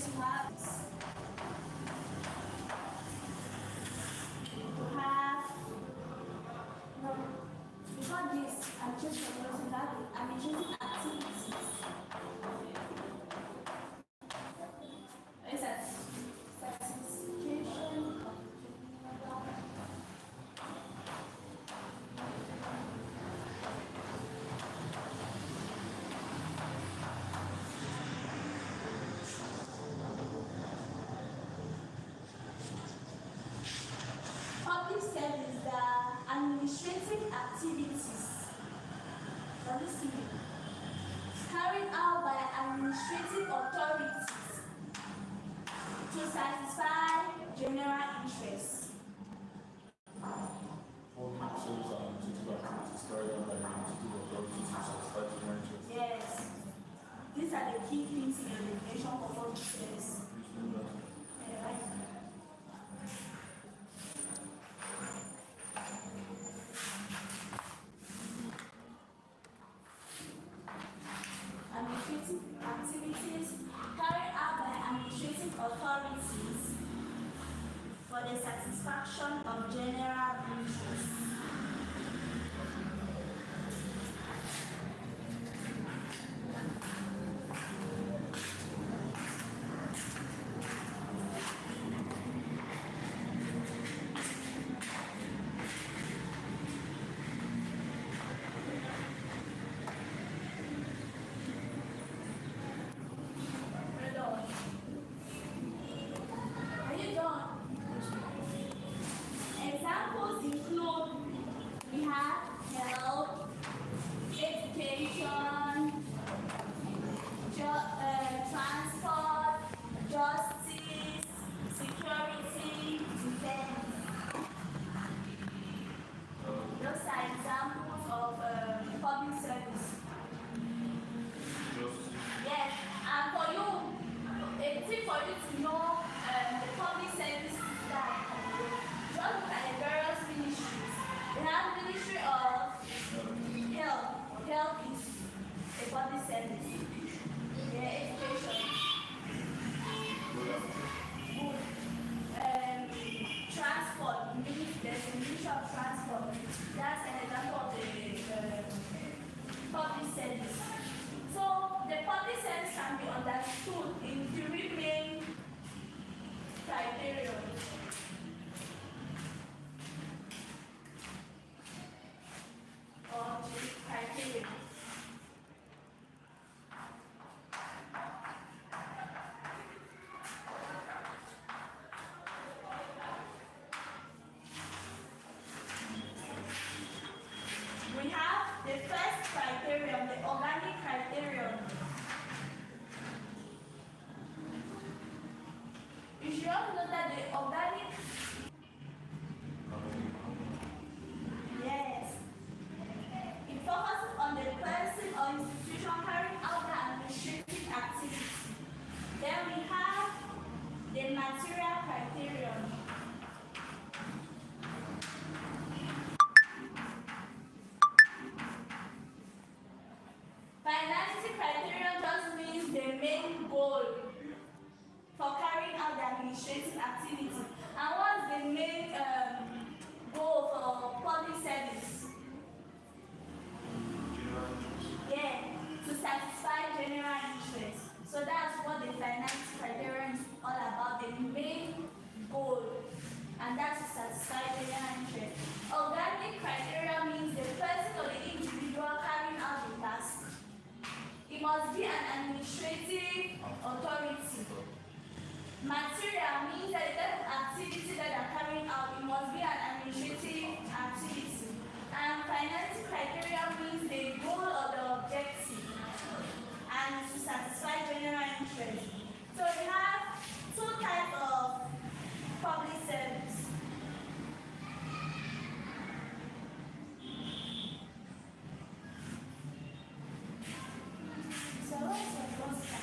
service, you have no, before this, I just proposed you have administrative activities. Is that satisfaction of public service, the administrative activities for this meeting carried out by administrative authorities to satisfy general interests. Public service and administrative activities carried out by administrative authorities to satisfy general interests. Yes, these are the key things in your definition for public service. Administrative activities carried out by administrative authorities for the satisfaction of general interests. We're done. Are you done? Examples include we have health, education, transport, justice, security, defense. Those are examples of public service. Yes, and for you, a tip for you to know the public service that just look at the various ministries. We have Ministry of Health. Health is a public service. Yeah, education. Good. Transport. There's a Ministry of Transport. That's an example of the public service. So the public service can be understood in three main criteria. Or criteria. We have the first criterion, the organic criterion. You should also know that the organic, yes, it focuses on the person or institution carrying out the administrative activity. Then we have the material criterion. Finality criterion just means the main goal for carrying out the administrative activity. And what's the main goal for public service? Yeah, to satisfy general interest. So that's what the finality criterion is all about, the main goal. And that's to satisfy general interest. Organic criteria means the person or the individual carrying out the task. It must be an administrative authority. Material means that the type of activity that they are carrying out, it must be an administrative activity. And finality criteria means the goal or the objective and to satisfy general interest. So we have two types of public service. So what's the first type?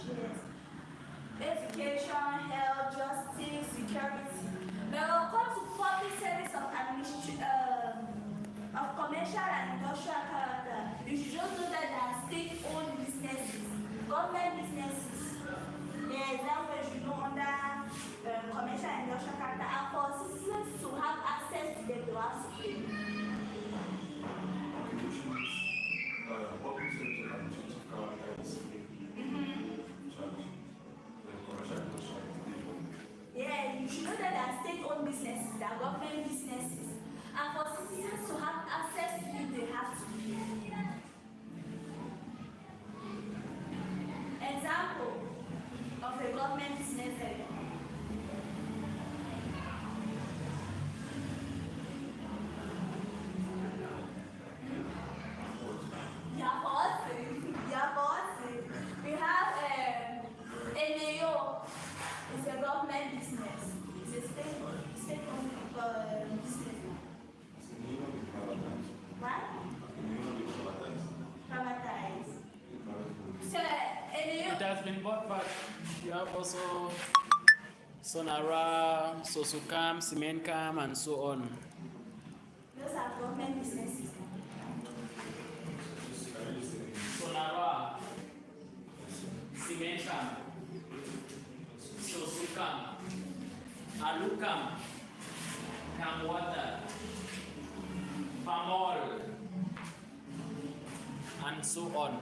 Yes. Education, health, justice, security. But when it comes to public service of of commercial and industrial character, you should just know that they are state-owned businesses, government businesses. The example you know under commercial and industrial character, and for citizens to have access to them, they have to pay. Public sector and change of character is Yeah, you should know that they are state-owned businesses, they are government businesses. And for citizens to have access to it, they have to pay. Example of a government business area. We have NAO. It's a government business. It's a state-owned business. What? Privatized. So NAO. It has been bought back. You have also Sonara, Sosukam, Simencam, and so on. Those are government businesses. Sonara, Simencam, Sosukam, Alukam, Kamwata, Pamol, and so on.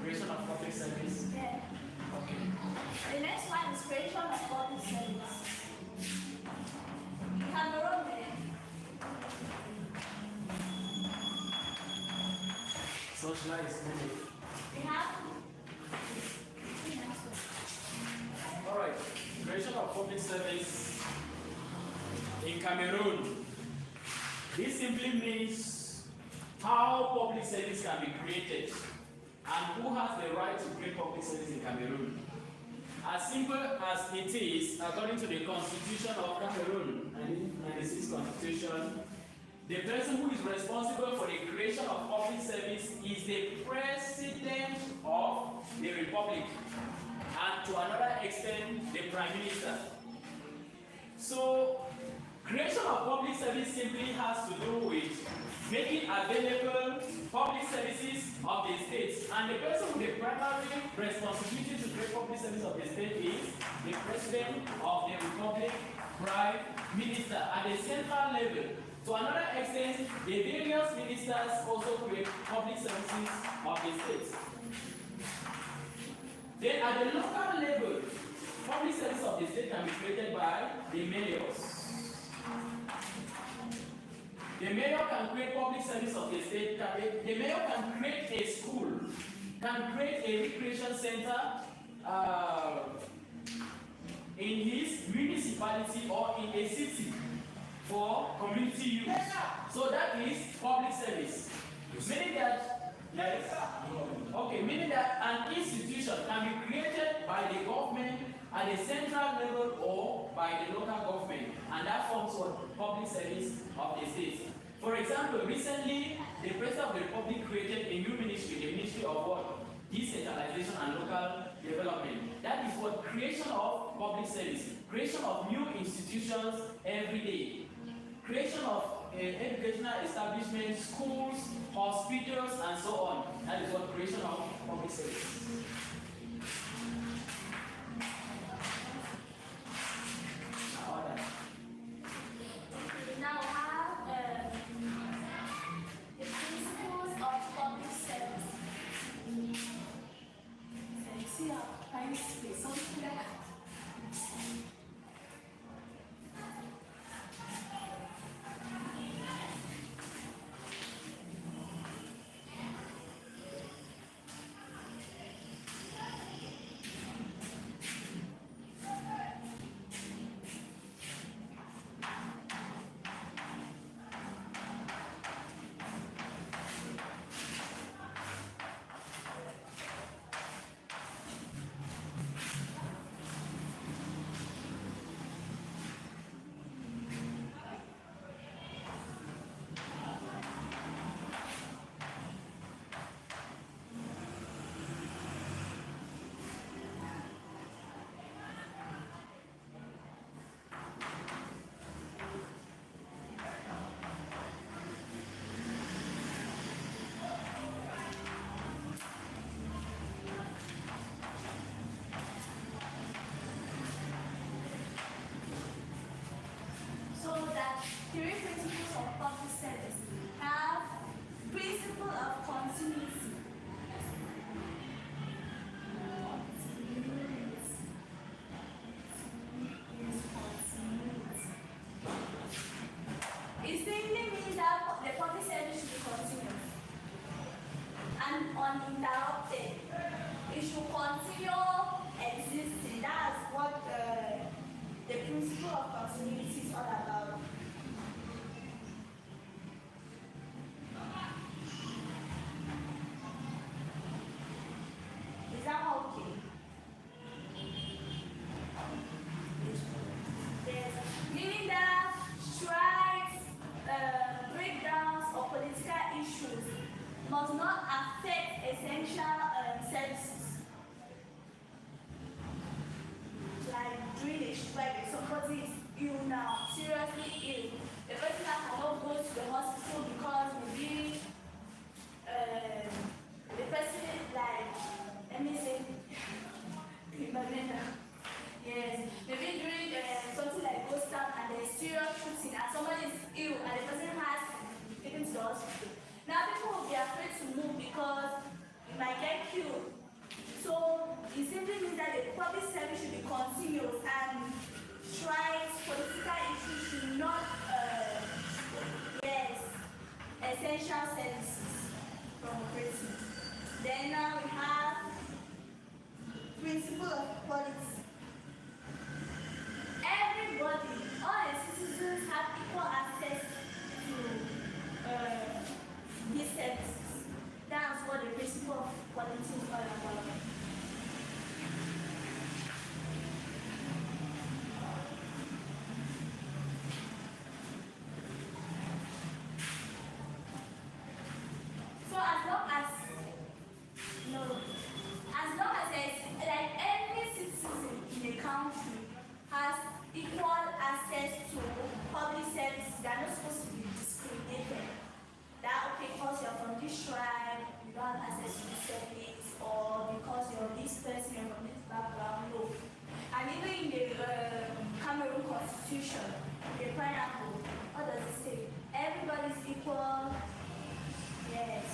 Creation of public service. Yeah. Okay. The next one is creation of public service. Cameroon. Socialized. We have. All right. Creation of public service in Cameroon. This simply means how public service can be created and who has the right to create public service in Cameroon. As simple as it is, according to the Constitution of Cameroon, 1996 Constitution, the person who is responsible for the creation of public service is the President of the Republic, and to another extent, the Prime Minister. So, creation of public service simply has to do with making available public services of the state. And the person with the primary responsibility to create public service of the state is the President of the Republic, Prime Minister. At the central level, to another extent, the various ministers also create public services of the state. Then at the local level, public service of the state can be created by the mayors. The mayor can create public service of the state. The mayor can create a school, can create a recreation center in his municipality or in a city for community use. So that is public service. Meaning that, yes, okay, meaning that an institution can be created by the government at the central level or by the local government, and that forms what public service of the state. For example, recently the President of the Republic created a new ministry, the Ministry of what? Decentralization and Local Development. That is what creation of public service, creation of new institutions every day, creation of educational establishments, schools, hospitals, and so on. That is what creation of public service. continue existing. That's what the principle of continuity is all about. Is that okay? Yes. Meaning that strikes, breakdowns, or political issues must not affect essential services. Like during a strike, if somebody is ill now, seriously ill, the person cannot go to the hospital because maybe the person like, let me say, yes, maybe during something like ghost town and there's serious shooting and somebody is ill and the person has taken to the hospital. Now people will be afraid to move because it might get killed. So it simply means that the public service should be continuous and strikes, political issues should not, yes, essential services from operating. Then now we have principle of equality. Everybody, all the citizens have equal access to these services. That's what the principle of equality is all about. So as long as there's like every citizen in the country has equal access to public services, they are not supposed to be discriminated. That okay, because you're from this tribe, you don't have access to this service, or because you're this person, you're from this background, no. And even in the Cameroon constitution, the pineapple, what does it say? Everybody's equal. Yes.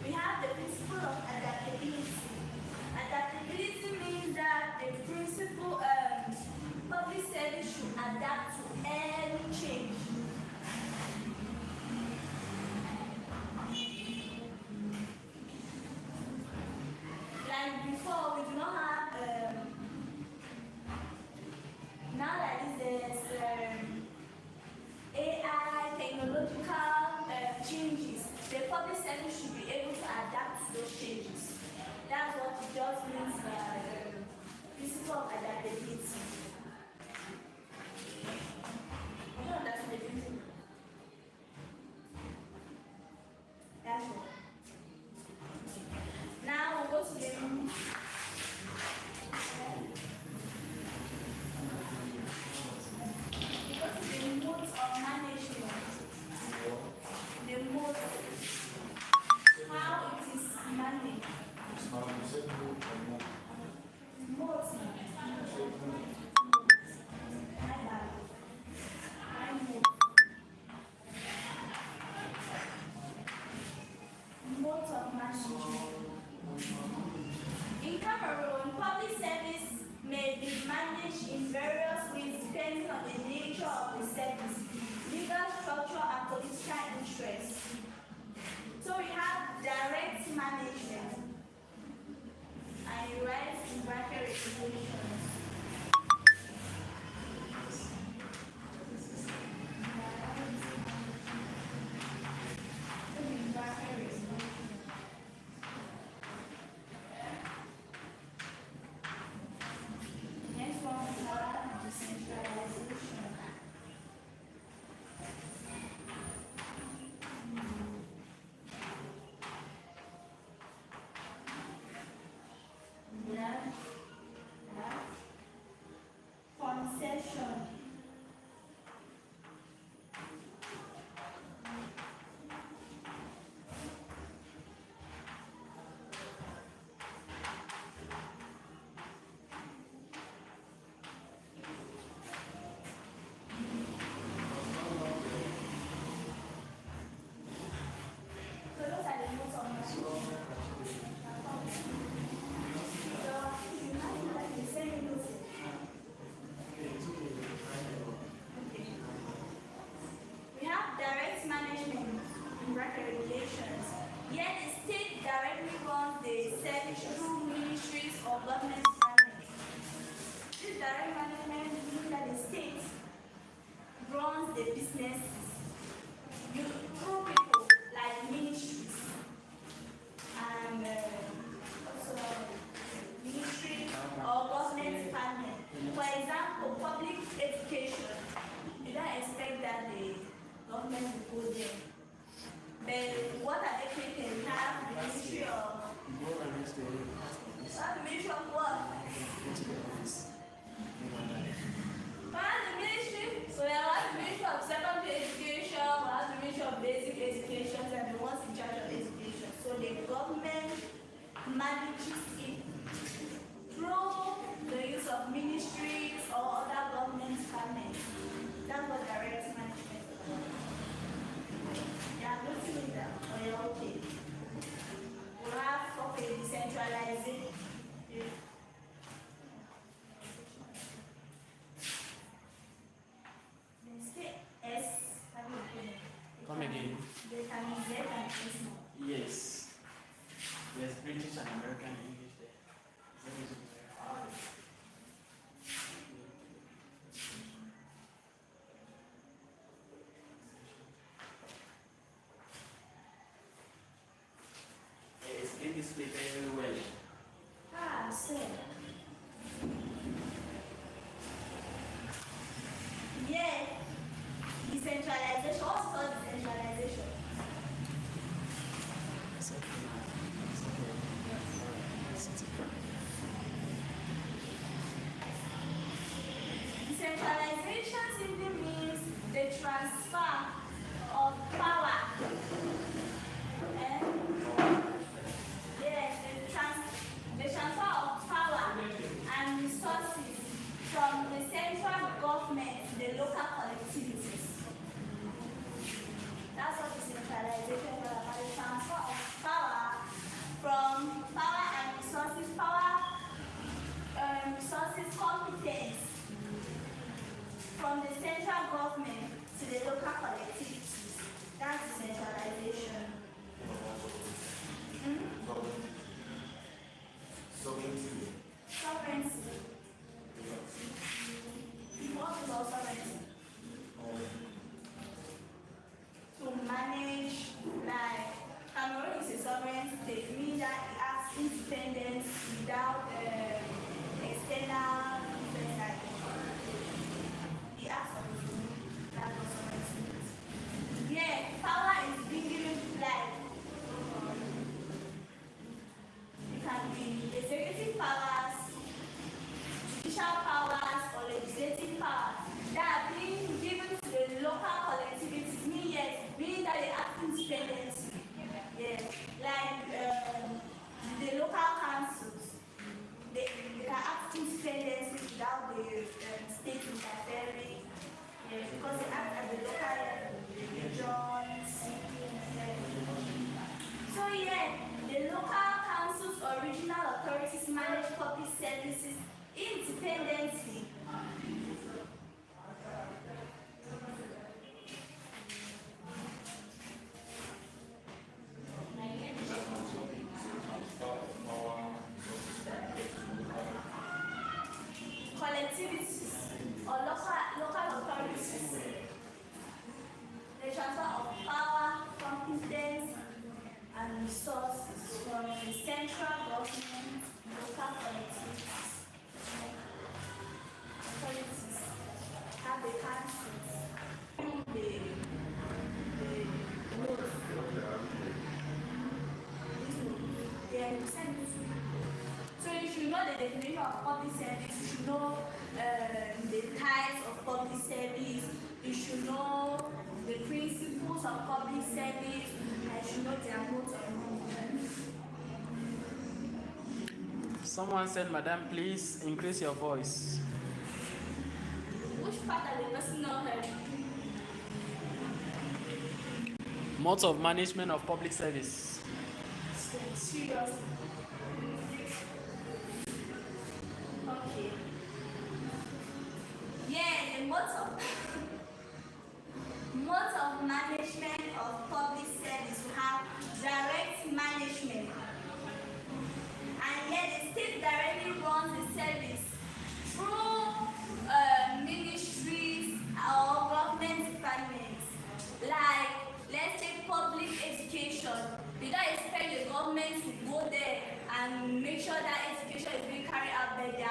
We have the principle of adaptability. Adaptability means that the principle public service should adapt to any change. Like before, we do not have now that there's AI, technological changes, the public service should be able to adapt to those changes. That's what it just means by principle of adaptability. You know that's the principle. That's all. Now we'll go to the modes of management. The mode, how it is managed. Modes. Modes of management. In Cameroon, public service may be managed in various ways depending on the nature of the service, legal structure, and political interests. So we have direct management, and you write in bracket regulations. Next one we have decentralization. through ministries or government departments. This direct management means that the state runs the businesses through people like ministries and also ministry or government department. For example, public education. You don't expect that the government will go there. But what are they thinking? We have the ministry of what? The ministry. So we have the ministry of secondary education, we have the ministry of basic education, and the ones in charge of education. So the government manages it through the use of ministries or other government departments. That's what direct management is about. Yeah, don't see that. Oh, yeah, okay. We have decentralizing. Come again. Yes. There's British and American English there. Yes, it is played very well. So. Yeah. Decentralization. What's called decentralization? Decentralization simply means the transfer of power. Yes, the transfer of power and resources from the central government to the local collectivities. That's what decentralization is about. The transfer of power from power and resources, resources competence from the central government to the local collectivities. That's decentralization. Sovereignty. What is also sovereignty? To manage, like Cameroon is a sovereign state, meaning that it has independence without external influence. Like it has sovereignty. That's what sovereignty means. Yeah, power is being given like it can be executive powers, judicial powers, or legislative powers that are being given to the local collectivities, meaning that they act independently. Yeah, like the local councils, they can act independently without the state interfering. Yeah, because they act at the local level, the regions. So yeah, the local councils or regional authorities manage public services independently. Collectivities or local authorities. The transfer of power, competence, and resources from the central government, local collectivities. Authorities have the councils, the so you should know the definition of public service, you should know the types of public service, you should know the principles of public service, and you should know their modes of movement. Someone said, Madam, please increase your voice. Which part of the person not heard? Modes of management of public service. Seriously. Okay. Yeah, the modes of management of public service. We have direct management. And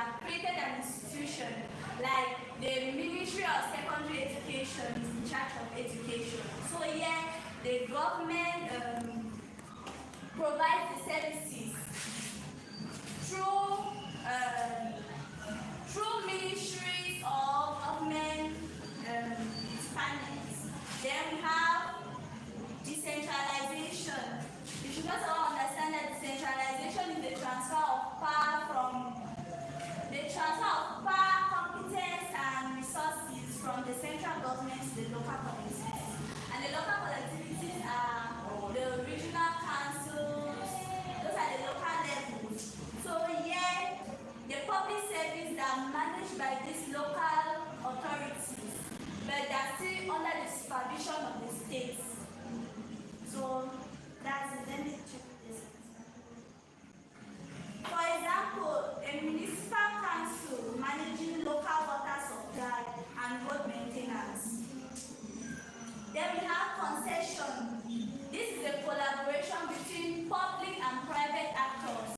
have created an institution like the Ministry of Secondary Education is in charge of education. So here the government provides the services through ministries or government departments. Then we have decentralization. You should also understand that decentralization is the transfer of power, competence and resources from the central government to the local collectivities. And the local collectivities are the regional councils, those are the local levels. So here, the public service that are managed by these local authorities, but they are still under the supervision of the states. So that's it. Let me check this. For example, a municipal council managing local water supply and road maintenance. Then we have concession. This is a collaboration between public and private actors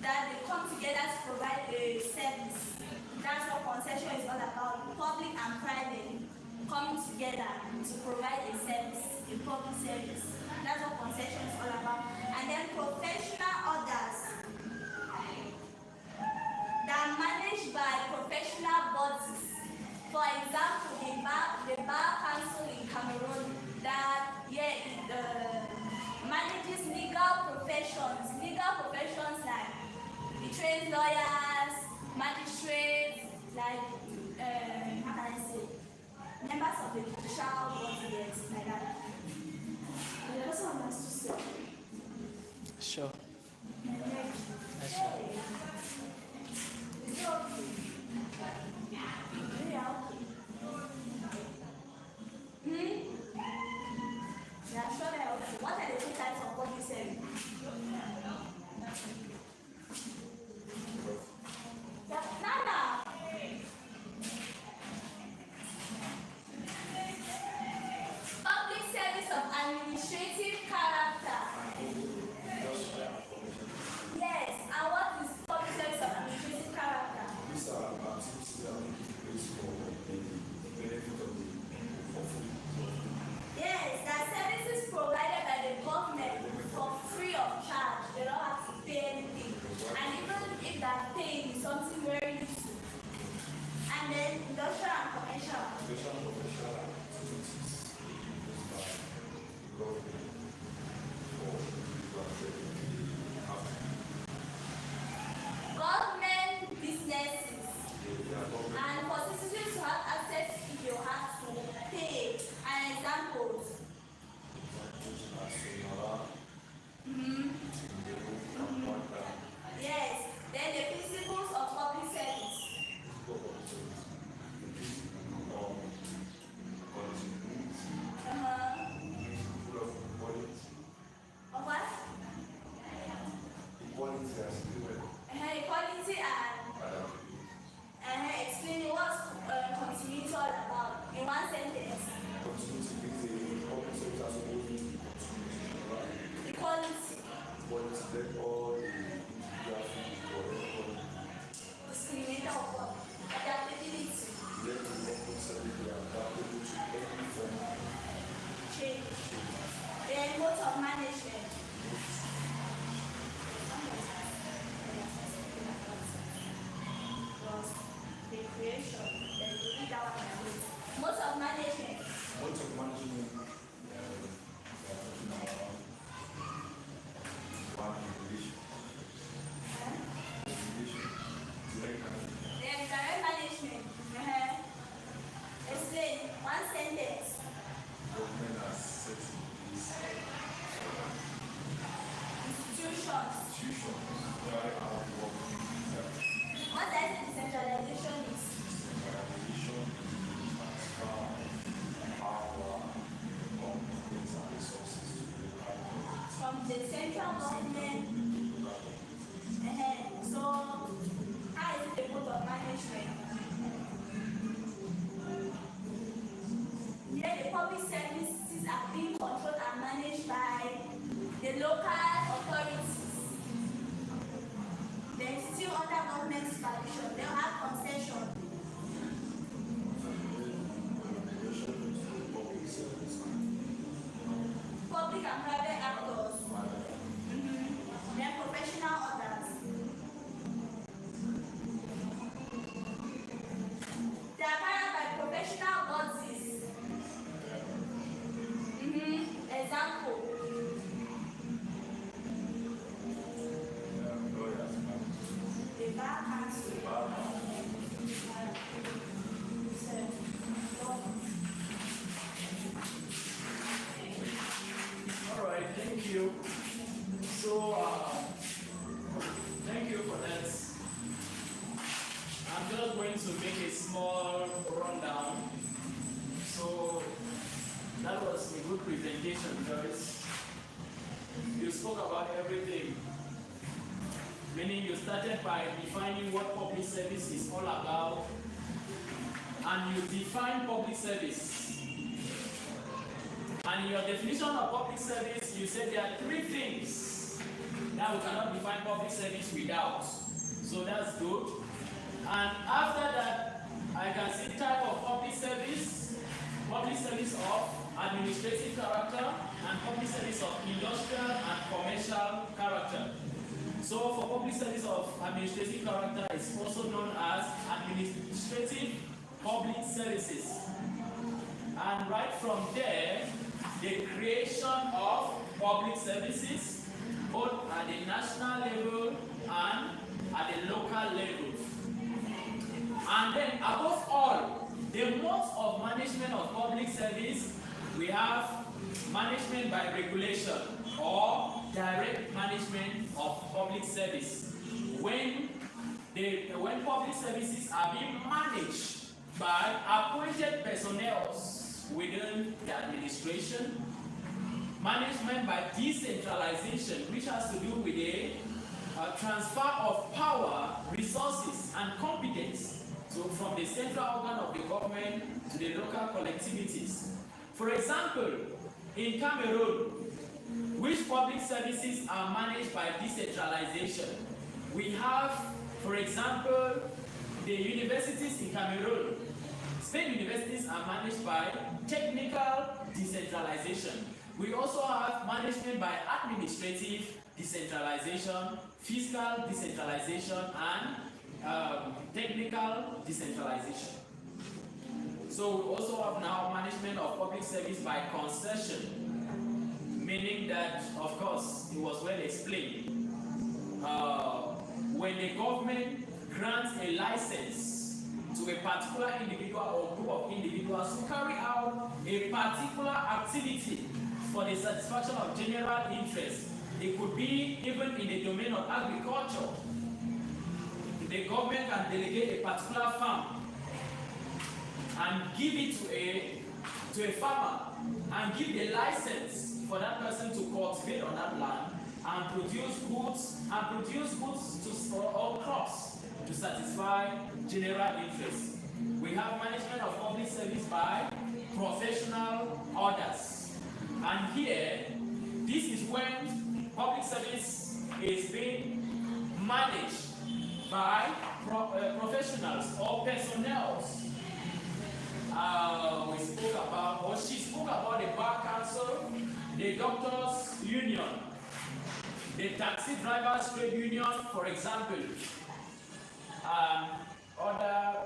that they come together to provide a service. That's what concession is all about. Public and private coming together to provide a service, a public service. That's what concession is all about. And then professional orders that are managed by professional bodies. For example, the Bar Council in Cameroon that manages legal professions like it trains lawyers, magistrates, like how can I say, members of the judicial body, like that. And the person wants to say. Sure. Is it okay? Yeah, okay. Yeah, sure they're okay. What are the two types of public service? Yeah, Nana. Public service of administrative character. Yes, and what is public service of administrative character? These are activities that are taking place for the benefit of the free. Yes, that services provided by the government for free of charge. They don't have to pay anything. And even if that paying is something very little. And then industrial and commercial. Special professional activities used by the government for Government businesses. And for citizens to have access, you have to pay. And examples. Yes. Then the principles of public service. Of what? Equality and explaining what's continuity all about in one sentence. Equality. Discriminator of what? Adaptability. Change. Then modes of management. The creation. Then you read that one. Modes of management. Modes of management. One, supervision. They'll have concession. Public and private actors. Then professional orders. They are carried out by professional bodies. Example. The bar council. All right, thank you. So, thank you for that. I'm just going to make a small rundown. So, that was a good presentation, guys. You spoke about everything. Meaning you started by defining what public service is all about, and you define public service. And in your definition of public service, you said there are three things that we cannot define public service without. So that's good. And after that, I can see type of public service of administrative character, and public service of industrial and commercial character. So for public service of administrative character, it's also known as administrative public services. And right from there, the creation of public services, both at the national level and at the local level. And then above all, the modes of management of public service, we have management by regulation or direct management of public service. When public services are being managed by appointed personnel within the administration, management by decentralization, which has to do with the transfer of power, resources, and competence, so from the central organ of the government to the local collectivities. For example, in Cameroon, which public services are managed by decentralization? We have, for example, the universities in Cameroon. State universities are managed by technical decentralization. We also have management by administrative decentralization, fiscal decentralization, and technical decentralization. So we also have now management of public service by concession, meaning that, of course, it was well explained. When the government grants a license to a particular individual or group of individuals to carry out a particular activity for the satisfaction of general interest, it could be even in the domain of agriculture. The government can delegate a particular farm and give it to a farmer and give the license for that person to cultivate on that land and produce goods or crops to satisfy general interest. We have management of public service by professional orders. And here, this is when public service is being managed by professionals or personnel. She spoke about the Bar Council, the Doctors Union, the Taxi Drivers Trade Union, for example, other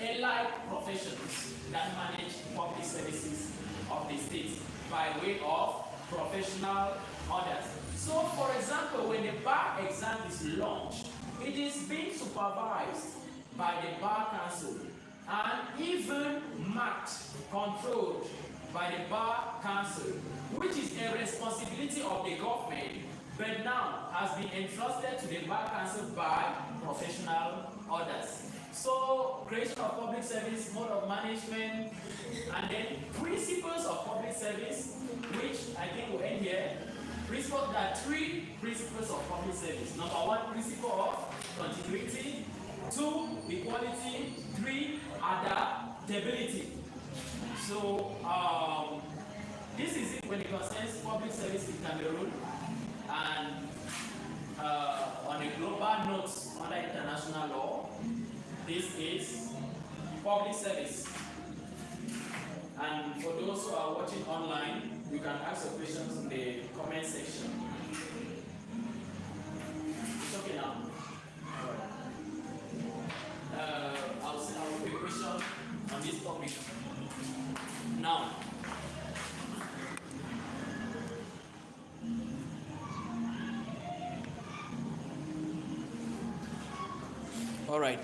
allied professions that manage public services of the state by way of professional orders. So, for example, when the bar exam is launched, it is being supervised by the Bar Council and even marked, controlled by the Bar Council, which is a responsibility of the government, but now has been entrusted to the Bar Council by professional orders. So, creation of public service, mode of management, and then principles of public service, which I think will end here. There are three principles of public service. Number one, principle of continuity. 2, equality. 3, adaptability. So, this is it when it concerns public service in Cameroon and on a global notes under international law. This is public service. And for those who are watching online, you can ask your questions in the comment section. It's okay now. I'll take a question on this topic. Now, all right.